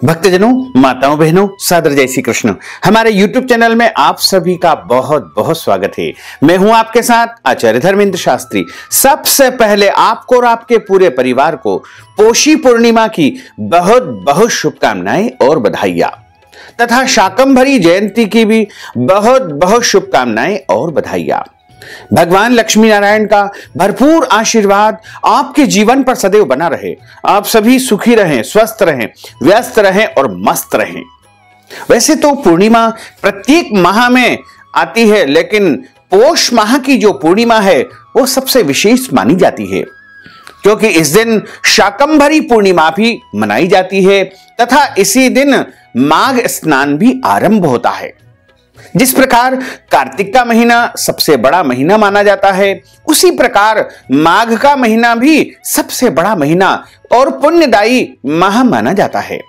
भक्तजनों, माताओं, बहनों, सादर जय श्री कृष्ण। हमारे YouTube चैनल में आप सभी का बहुत बहुत स्वागत है। मैं हूं आपके साथ आचार्य धर्मेंद्र शास्त्री। सबसे पहले आपको और आपके पूरे परिवार को पोषी पूर्णिमा की बहुत बहुत शुभकामनाएं और बधाइयां तथा शाकंभरी जयंती की भी बहुत बहुत शुभकामनाएं और बधाइयां। भगवान लक्ष्मी नारायण का भरपूर आशीर्वाद आपके जीवन पर सदैव बना रहे। आप सभी सुखी रहें, स्वस्थ रहें, व्यस्त रहें और मस्त रहें। वैसे तो पूर्णिमा प्रत्येक माह में आती है, लेकिन पौष माह की जो पूर्णिमा है वो सबसे विशेष मानी जाती है, क्योंकि इस दिन शाकंभरी पूर्णिमा भी मनाई जाती है तथा इसी दिन माघ स्नान भी आरंभ होता है। जिस प्रकार कार्तिक का महीना सबसे बड़ा महीना माना जाता है, उसी प्रकार माघ का महीना भी सबसे बड़ा महीना और पुण्यदायी माह माना जाता है।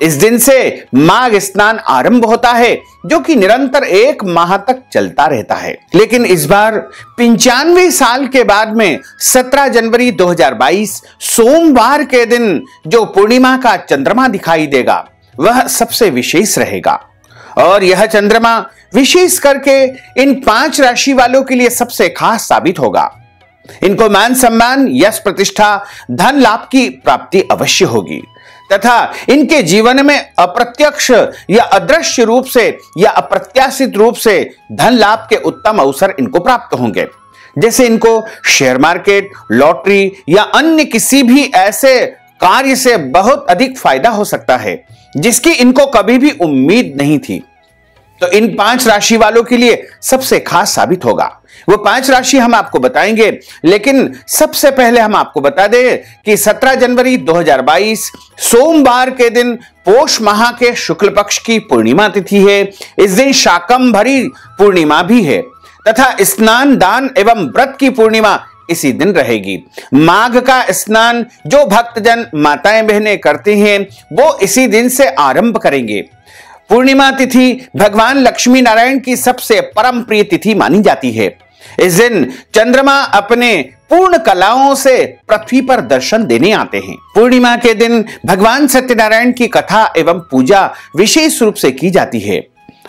इस दिन से माघ स्नान आरंभ होता है, जो कि निरंतर एक माह तक चलता रहता है। लेकिन इस बार 95 साल के बाद में 17 जनवरी 2022 सोमवार के दिन जो पूर्णिमा का चंद्रमा दिखाई देगा वह सबसे विशेष रहेगा। और यह चंद्रमा विशेष करके इन 5 राशि वालों के लिए सबसे खास साबित होगा। इनको मान सम्मान, यश, प्रतिष्ठा, धन लाभ की प्राप्ति अवश्य होगी तथा इनके जीवन में अप्रत्यक्ष या अदृश्य रूप से या अप्रत्याशित रूप से धन लाभ के उत्तम अवसर इनको प्राप्त होंगे। जैसे इनको शेयर मार्केट, लॉटरी या अन्य किसी भी ऐसे कार्य से बहुत अधिक फायदा हो सकता है जिसकी इनको कभी भी उम्मीद नहीं थी। तो इन 5 राशि वालों के लिए सबसे खास साबित होगा। वो 5 राशि हम आपको बताएंगे, लेकिन सबसे पहले हम आपको बता दें कि 17 जनवरी 2022 सोमवार के दिन पौष माह के शुक्ल पक्ष की पूर्णिमा तिथि है। इस दिन शाकंभरी पूर्णिमा भी है तथा स्नान, दान एवं व्रत की पूर्णिमा इसी दिन रहेगी। माघ का स्नान जो भक्तजन माताएं बहनें करते हैं वो इसी दिन से आरंभ करेंगे। पूर्णिमा तिथि भगवान लक्ष्मी नारायण की सबसे परम प्रिय तिथि मानी जाती है। इस दिन चंद्रमा अपने पूर्ण कलाओं से पृथ्वी पर दर्शन देने आते हैं। पूर्णिमा के दिन भगवान सत्यनारायण की कथा एवं पूजा विशेष रूप से की जाती है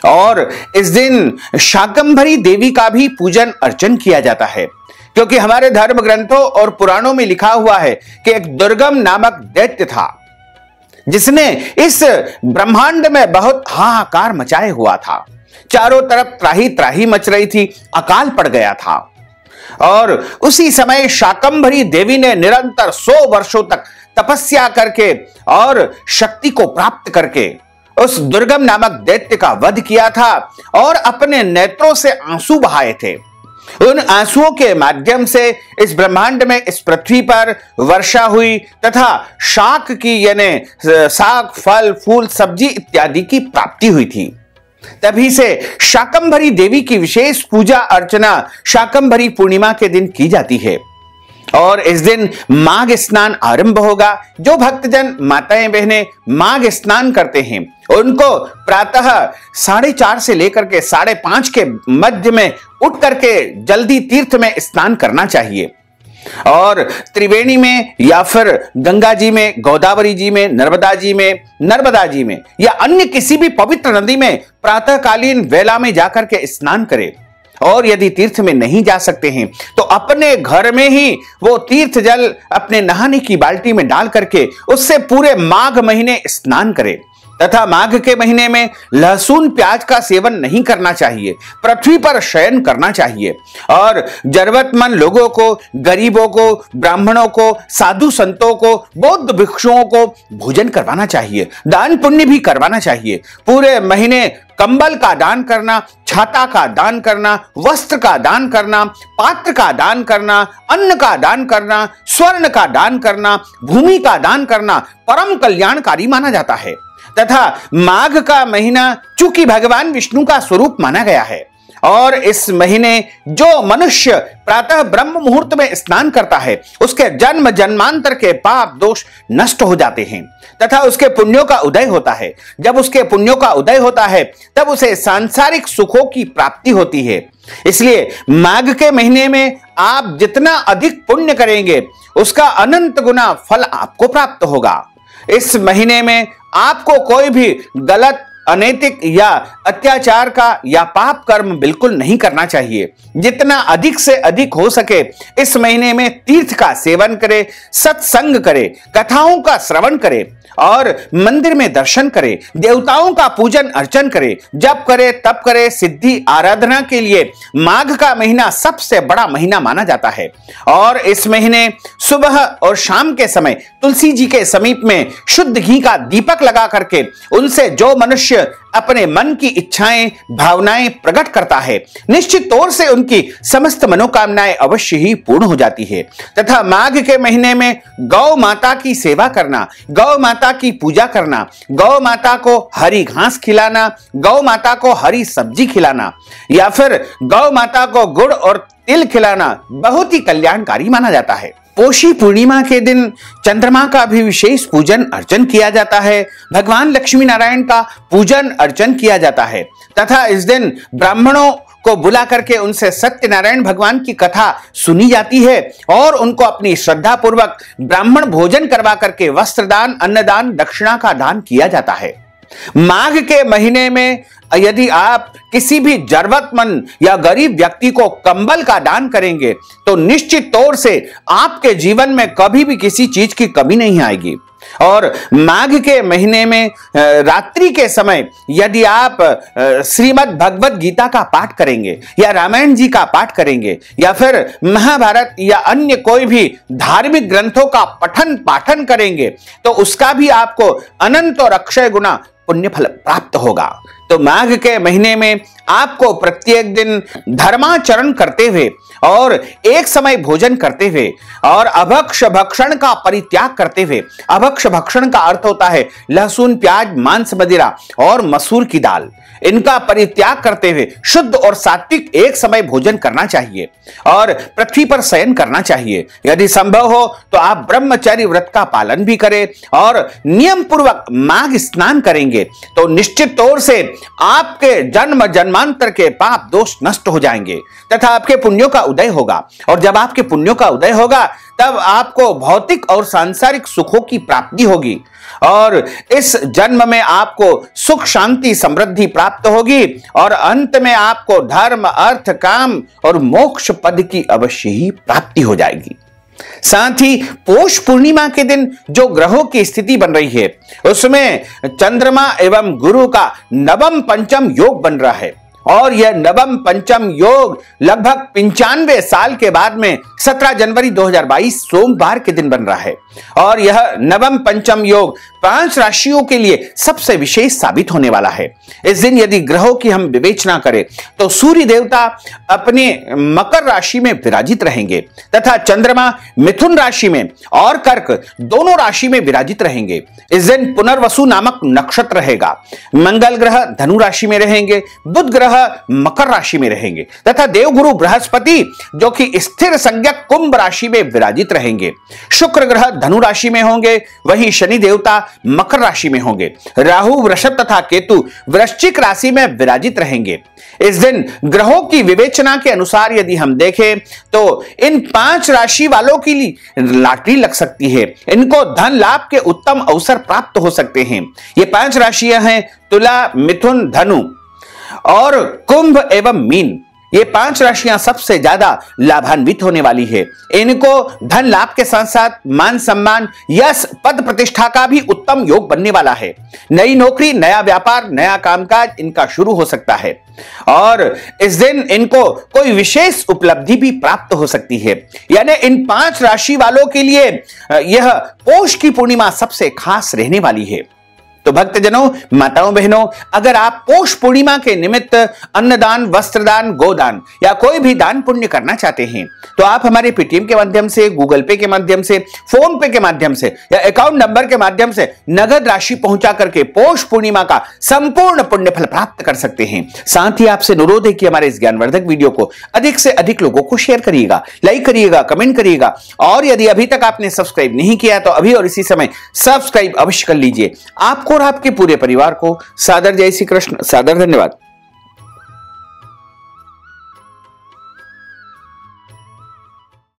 और इस दिन शाकंभरी देवी का भी पूजन अर्चन किया जाता है, क्योंकि हमारे धर्म ग्रंथों और पुराणों में लिखा हुआ है कि एक दुर्गम नामक दैत्य था जिसने इस ब्रह्मांड में बहुत हाहाकार मचाए हुआ था। चारों तरफ त्राही त्राही मच रही थी, अकाल पड़ गया था और उसी समय शाकंभरी देवी ने निरंतर 100 वर्षों तक तपस्या करके और शक्ति को प्राप्त करके उस दुर्गम नामक दैत्य का वध किया था और अपने नेत्रों से आंसू बहाए थे। उन आंसुओं के माध्यम से इस ब्रह्मांड में, इस पृथ्वी पर वर्षा हुई तथा शाक की यानी साग, फल, फूल, सब्जी इत्यादि की प्राप्ति हुई थी। तभी से शाकंभरी देवी की विशेष पूजा अर्चना शाकंभरी पूर्णिमा के दिन की जाती है और इस दिन माघ स्नान आरंभ होगा। जो भक्तजन माताएं बहनें माघ स्नान करते हैं उनको प्रातः 4:30 से लेकर के 5:30 के मध्य में उठ करके जल्दी तीर्थ में स्नान करना चाहिए और त्रिवेणी में या फिर गंगा जी में, गोदावरी जी में, नर्मदा जी में या अन्य किसी भी पवित्र नदी में प्रातःकालीन वेला में जाकर के स्नान करें। और यदि तीर्थ में नहीं जा सकते हैं तो अपने घर में ही वो तीर्थ जल अपने नहाने की बाल्टी में डाल करके उससे पूरे माघ महीने स्नान करें तथा माघ के महीने में लहसुन प्याज का सेवन नहीं करना चाहिए, पृथ्वी पर शयन करना चाहिए और जरूरतमंद लोगों को, गरीबों को, ब्राह्मणों को, साधु संतों को, बौद्ध भिक्षुओं को भोजन करवाना चाहिए, दान पुण्य भी करवाना चाहिए। पूरे महीने कंबल का दान करना, छाता का दान करना, वस्त्र का दान करना, पात्र का दान करना, अन्न का दान करना, स्वर्ण का दान करना, भूमि का दान करना परम कल्याणकारी माना जाता है तथा माघ का महीना चूंकि भगवान विष्णु का स्वरूप माना गया है और इस महीने जो मनुष्य प्रातः ब्रह्म मुहूर्त में स्नान करता है उसके जन्म जन्मांतर के पाप दोष नष्ट हो जाते हैं तथा उसके पुण्यों का उदय होता है। जब उसके पुण्यों का उदय होता है तब उसे सांसारिक सुखों की प्राप्ति होती है। इसलिए माघ के महीने में आप जितना अधिक पुण्य करेंगे उसका अनंत गुना फल आपको प्राप्त होगा। इस महीने में आपको कोई भी गलत, अनैतिक या अत्याचार का या पाप कर्म बिल्कुल नहीं करना चाहिए। जितना अधिक से अधिक हो सके इस महीने में तीर्थ का सेवन करें, सत्संग करें, कथाओं का श्रवण करें और मंदिर में दर्शन करें, देवताओं का पूजन अर्चन करें, जप करें, तप करें। सिद्धि आराधना के लिए माघ का महीना सबसे बड़ा महीना माना जाता है और इस महीने सुबह और शाम के समय तुलसी जी के समीप में शुद्ध घी का दीपक लगा करके उनसे जो मनुष्य अपने मन की इच्छाएं, भावनाएं प्रकट करता है, निश्चित तौर से उनकी समस्त मनोकामनाएं अवश्य ही पूर्ण हो जाती है। तथा माघ के महीने में गौ माता की सेवा करना, गौ माता की पूजा करना, गौ माता को हरी घास खिलाना, गौ माता को हरी सब्जी खिलाना या फिर गौ माता को गुड़ और तिल खिलाना बहुत ही कल्याणकारी माना जाता है। पोषी पूर्णिमा के दिन चंद्रमा का भी विशेष पूजन अर्चन किया जाता है। भगवान लक्ष्मी नारायण का पूजन अर्चन किया जाता है तथा इस दिन ब्राह्मणों को बुला करके उनसे सत्यनारायण भगवान की कथा सुनी जाती है और उनको अपनी श्रद्धा पूर्वक ब्राह्मण भोजन करवा करके वस्त्रदान, अन्नदान, दक्षिणा का दान किया जाता है। माघ के महीने में यदि आप किसी भी जरूरतमंद या गरीब व्यक्ति को कंबल का दान करेंगे तो निश्चित तौर से आपके जीवन में कभी भी किसी चीज की कमी नहीं आएगी। और माघ के महीने में रात्रि के समय यदि आप श्रीमद् भगवत गीता का पाठ करेंगे या रामायण जी का पाठ करेंगे या फिर महाभारत या अन्य कोई भी धार्मिक ग्रंथों का पठन पाठन करेंगे तो उसका भी आपको अनंत और अक्षय गुना पुण्य फल प्राप्त होगा। तो माघ के महीने में आपको प्रत्येक दिन धर्माचरण करते हुए और एक समय भोजन करते हुए और अभक्ष भक्षण का परित्याग करते हुए, अभक्ष भक्षण का अर्थ होता है लहसुन, प्याज, मांस, मदिरा और मसूर की दाल, इनका परित्याग करते हुए शुद्ध और सात्विक एक समय भोजन करना चाहिए और पृथ्वी पर शयन करना चाहिए। यदि संभव हो तो आप ब्रह्मचर्य व्रत का पालन भी करें और नियम पूर्वक माघ स्नान करेंगे तो निश्चित तौर से आपके जन्म जन्मांतर के पाप दोष नष्ट हो जाएंगे तथा आपके पुण्यों का उदय होगा और जब आपके पुण्यों का उदय होगा तब आपको भौतिक और सांसारिक सुखों की प्राप्ति होगी और इस जन्म में आपको सुख, शांति, समृद्धि प्राप्त होगी और अंत में आपको धर्म, अर्थ, काम और मोक्ष पद की अवश्य ही प्राप्ति हो जाएगी। साथ ही पौष पूर्णिमा के दिन जो ग्रहों की स्थिति बन रही है उसमें चंद्रमा एवं गुरु का नवम पंचम योग बन रहा है और यह नवम पंचम योग लगभग 95 साल के बाद में 17 जनवरी 2022 सोमवार के दिन बन रहा है और यह नवम पंचम योग 5 राशियों के लिए सबसे विशेष साबित होने वाला है। इस दिन यदि ग्रहों की हम विवेचना करें तो सूर्य देवता अपने मकर राशि में विराजित रहेंगे तथा चंद्रमा मिथुन राशि में और कर्क दोनों राशि में विराजित रहेंगे। इस दिन पुनर्वसु नामक नक्षत्र रहेगा। मंगल ग्रह धनु राशि में रहेंगे, बुध ग्रह मकर राशि में रहेंगे तथा देवगुरु बृहस्पति जो कि स्थिर संज्ञक कुंभ राशि में विराजित रहेंगे। शुक्र ग्रह धनु राशि में होंगे, वहीं शनि देवता मकर राशि में होंगे। राहु वृषभ तथा केतु वृश्चिक राशि में विराजित रहेंगे। इस दिन ग्रहों की विवेचना के अनुसार यदि हम देखें तो इन 5 राशि वालों के लिए लॉटरी लग सकती है, इनको धन लाभ के उत्तम अवसर प्राप्त हो सकते हैं। ये 5 राशियां हैं तुला, मिथुन, धनु और कुंभ एवं मीन। ये 5 राशियां सबसे ज्यादा लाभान्वित होने वाली है। इनको धन लाभ के साथ साथ मान सम्मान, यश, पद प्रतिष्ठा का भी उत्तम योग बनने वाला है। नई नौकरी, नया व्यापार, नया कामकाज इनका शुरू हो सकता है और इस दिन इनको कोई विशेष उपलब्धि भी प्राप्त हो सकती है। यानी इन 5 राशि वालों के लिए यह पौष की पूर्णिमा सबसे खास रहने वाली है। तो भक्तजनों, माताओं, बहनों, अगर आप पौष पूर्णिमा के निमित्त अन्नदान, वस्त्रदान, गोदान या कोई भी दान पुण्य करना चाहते हैं तो आप हमारे पेटीएम के माध्यम से, गूगल पे के माध्यम से, फोन पे के माध्यम से या अकाउंट नंबर के माध्यम से नगद राशि पहुंचा करके पौष पूर्णिमा का संपूर्ण पुण्य फल प्राप्त कर सकते हैं। साथ ही आपसे अनुरोध है कि हमारे इस ज्ञानवर्धक वीडियो को अधिक से अधिक लोगों को शेयर करिएगा, लाइक करिएगा, कमेंट करिएगा और यदि अभी तक आपने सब्सक्राइब नहीं किया तो अभी और इसी समय सब्सक्राइब अवश्य कर लीजिए। आपको और आपके पूरे परिवार को सादर जय श्री कृष्ण, सादर धन्यवाद।